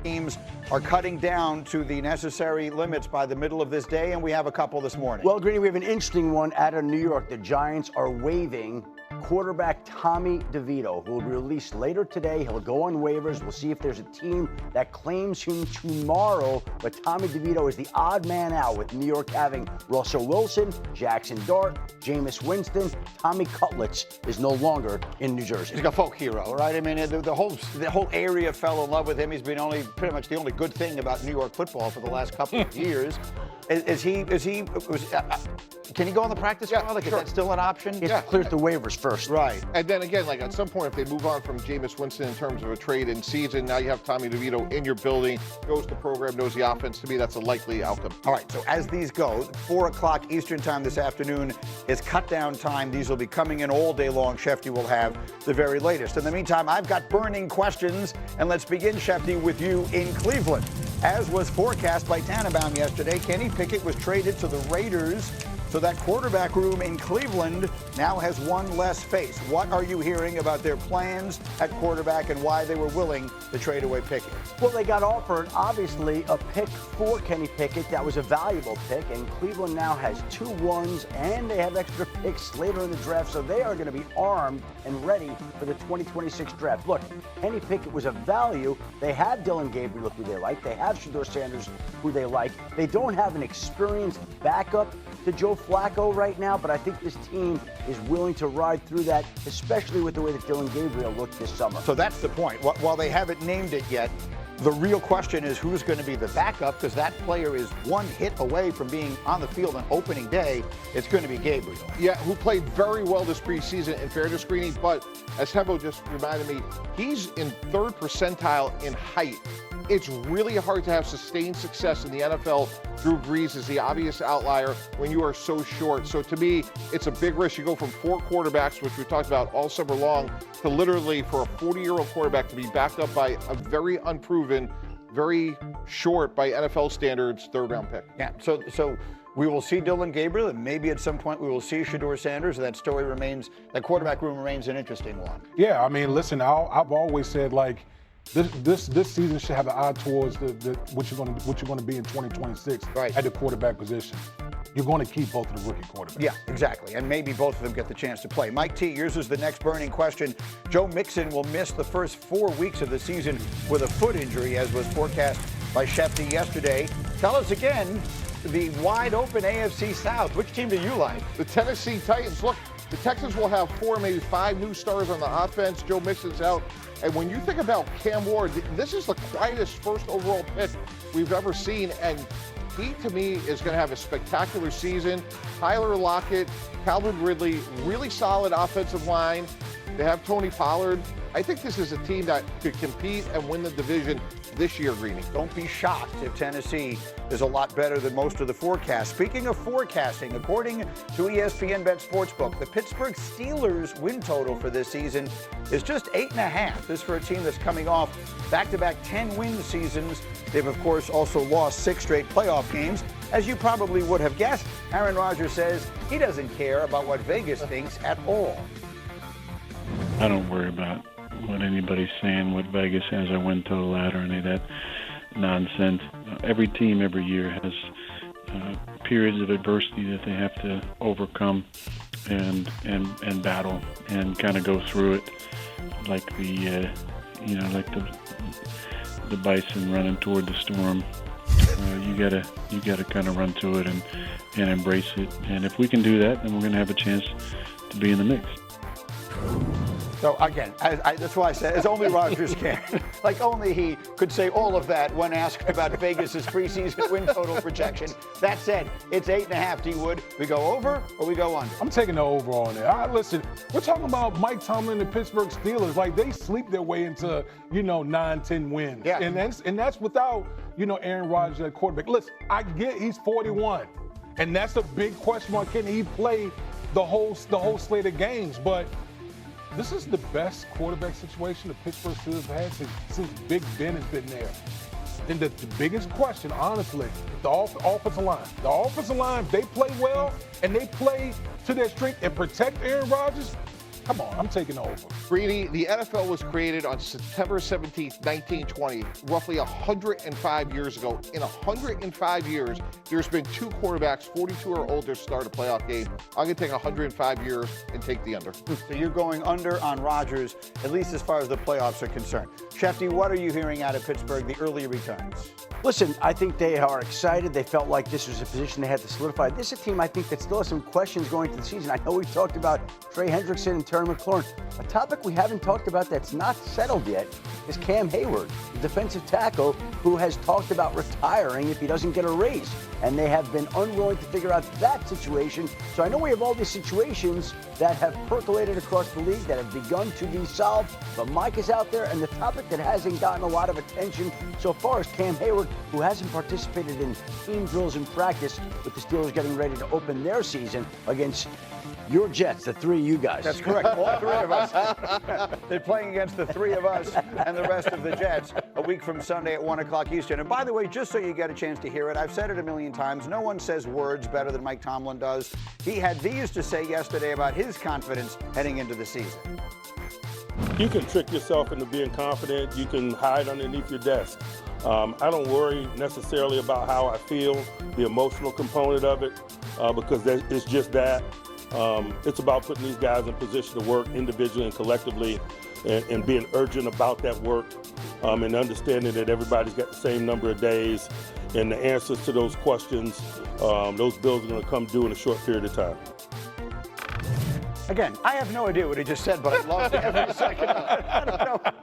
teams are cutting down to the necessary limits by the middle of this day, and we have a couple this morning. Well, Greeny, we have an interesting one out of New York. The Giants are waiving quarterback Tommy DeVito, who will be released later today. He'll go on waivers. We'll see if there's a team that claims him tomorrow. But Tommy DeVito is the odd man out, with New York having Russell Wilson, Jackson Dart, Jameis Winston. Tommy Cutlets is no longer in New Jersey. He's a folk hero, right? I mean, the whole area fell in love with him. He's been pretty much the only good thing about New York football for the last couple of years. Can he go on the practice squad? Like, sure. Is that still an option? He has to clear the waivers first. Right. And then again, like at some point, if they move on from Jameis Winston in terms of a trade in season, now you have Tommy DeVito in your building, knows the program, knows the offense. To me, that's a likely outcome. All right, so as these go, 4 o'clock Eastern time this afternoon is cut down time. These will be coming in all day long. Shefty will have the very latest. In the meantime, I've got burning questions, and let's begin, Shefty, with you in Cleveland. As was forecast by Tannenbaum yesterday, Kenny Pickett was traded to the Raiders. So that quarterback room in Cleveland now has one less face. What are you hearing about their plans at quarterback and why they were willing to trade away Pickett? Well, they got offered, obviously, a pick for Kenny Pickett. That was a valuable pick, and Cleveland now has 2 ones, and they have extra picks later in the draft, so they are going to be armed and ready for the 2026 draft. Look, Kenny Pickett was a value. They have Dylan Gabriel, who they like. They have Shedeur Sanders, who they like. They don't have an experienced backup to Joe Flacco right now, but I think this team is willing to ride through that, especially with the way that Dylan Gabriel looked this summer. So that's the point. While they haven't named it yet, the real question is who's going to be the backup, because that player is one hit away from being on the field on opening day. It's going to be Gabriel. Yeah, who played very well this preseason in fairness, Greeny, but as Hebo just reminded me, he's in 3rd percentile in height. It's really hard to have sustained success in the NFL. Drew Brees is the obvious outlier when you are so short. So to me, it's a big risk. You go from 4 quarterbacks, which we talked about all summer long, to literally for a 40-year-old quarterback to be backed up by a very unproven, very short by NFL standards 3rd-round pick. Yeah, so we will see Dylan Gabriel, and maybe at some point we will see Shedeur Sanders. That quarterback room remains an interesting one. Yeah, I mean, listen, I've always said, like, this season should have an eye towards what you're going to be in 2026 right. at the quarterback position. You're going to keep both of the rookie quarterbacks. Yeah, exactly, and maybe both of them get the chance to play. Mike T, yours is the next burning question. Joe Mixon will miss the first 4 weeks of the season with a foot injury, as was forecast by Shefty yesterday. Tell us again, the wide-open AFC South. Which team do you like? The Tennessee Titans. Look, the Texans will have 4, maybe 5 new stars on the offense. Joe Mixon's out. And when you think about Cam Ward, this is the quietest first overall pick we've ever seen. And he, to me, is going to have a spectacular season. Tyler Lockett, Calvin Ridley, really solid offensive line. They have Tony Pollard. I think this is a team that could compete and win the division this year, Greeny. Don't be shocked if Tennessee is a lot better than most of the forecasts. Speaking of forecasting, according to ESPN Bet Sportsbook, the Pittsburgh Steelers win total for this season is just 8.5. This for a team that's coming off back-to-back 10-win seasons. They've, of course, also lost 6 straight playoff games. As you probably would have guessed, Aaron Rodgers says he doesn't care about what Vegas thinks at all. I don't worry about what anybody's saying, what Vegas has a win total at, or any of that nonsense. Every team every year has periods of adversity that they have to overcome and battle and kind of go through it, like the bison running toward the storm. You gotta kind of run to it and embrace it. And if we can do that, then we're going to have a chance to be in the mix. So again, that's why I said, as only Rodgers can. Like only he could say all of that when asked about Vegas's preseason win total projection. That said, it's 8.5. D Wood, we go over or we go under? I'm taking the over on it. Listen, we're talking about Mike Tomlin and the Pittsburgh Steelers. Like, they sleep their way into 9-10 wins. Yeah. And that's without Aaron Rodgers at quarterback. Listen, I get he's 41, and that's a big question mark. Can he play the whole slate of games? But this is the best quarterback situation the Pittsburgh Steelers have had since Big Ben has been there. And the biggest question, honestly, the offensive line. The offensive line, if they play well and they play to their strength and protect Aaron Rodgers, Come on, I'm taking over. Greeny, the NFL was created on September 17th, 1920, roughly 105 years ago. In 105 years, there's been 2 quarterbacks, 42 or older, start a playoff game. I'm going to take 105 years and take the under. So you're going under on Rodgers, at least as far as the playoffs are concerned. Shefty, what are you hearing out of Pittsburgh, the early returns? Listen, I think they are excited. They felt like this was a position they had to solidify. This is a team, I think, that still has some questions going into the season. I know we've talked about Trey Hendrickson and Terry McLaurin. A topic we haven't talked about that's not settled yet is Cam Hayward, the defensive tackle who has talked about retiring if he doesn't get a raise. And they have been unwilling to figure out that situation. So I know we have all these situations that have percolated across the league that have begun to be solved. But Mike is out there, and the topic that hasn't gotten a lot of attention so far is Cam Hayward, who hasn't participated in team drills in practice with the Steelers getting ready to open their season against your Jets, the 3 of you guys. That's correct, all 3 of us. They're playing against the 3 of us and the rest of the Jets a week from Sunday at 1 o'clock Eastern. And by the way, just so you get a chance to hear it, I've said it a million times, no one says words better than Mike Tomlin does. He had these to say yesterday about his confidence heading into the season. You can trick yourself into being confident. You can hide underneath your desk. I don't worry necessarily about how I feel, the emotional component of it, because it's just that. It's about putting these guys in position to work individually and collectively and being urgent about that work and understanding that everybody's got the same number of days and the answers to those questions, those bills are going to come due in a short period of time. Again, I have no idea what he just said, but I loved every second of it. I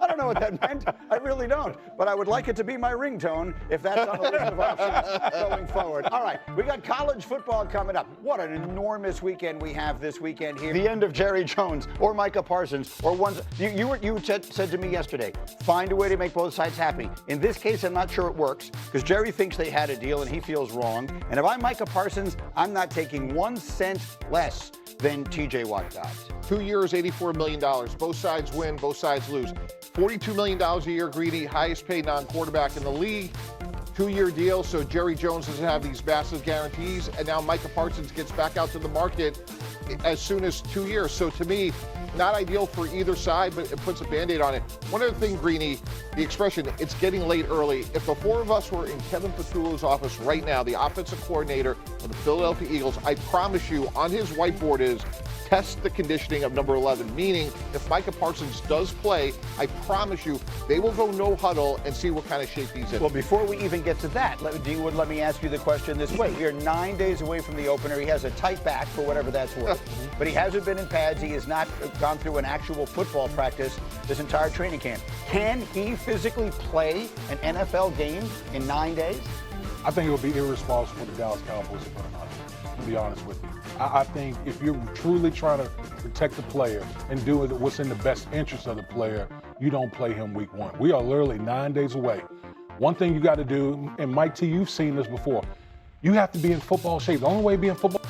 don't know what that meant. I really don't. But I would like it to be my ringtone if that's on the list of options going forward. All right, we got college football coming up. What an enormous weekend we have this weekend here. The end of Jerry Jones or Micah Parsons or ones. You said to me yesterday, find a way to make both sides happy. In this case, I'm not sure it works because Jerry thinks they had a deal and he feels wrong. And if I'm Micah Parsons, I'm not taking 1 cent less than TJ Watt got. 2 years, $84 million. Both sides win, both sides lose. $42 million a year, Greedy, highest paid non-quarterback in the league. 2-year deal, so Jerry Jones doesn't have these massive guarantees, and now Micah Parsons gets back out to the market as soon as 2 years. So to me, not ideal for either side, but it puts a Band-Aid on it. One other thing, Greeny, the expression, it's getting late early. If the 4 of us were in Kevin Petullo's office right now, the offensive coordinator of the Philadelphia Eagles, I promise you on his whiteboard is test the conditioning of number 11, meaning if Micah Parsons does play, I promise you they will go no huddle and see what kind of shape he's in. Well, before we even get to that, let me ask you the question this way. We are 9 days away from the opener. He has a tight back for whatever that's worth, but he hasn't been in pads. He has not gone through an actual football practice this entire training camp. Can he physically play an NFL game in 9 days? I think it would be irresponsible for the Dallas Cowboys to put him out, to be honest with you. I think if you're truly trying to protect the player and do what's in the best interest of the player, you don't play him week 1. We are literally 9 days away. One thing you got to do, and Mike T, you've seen this before, you have to be in football shape. The only way to be in football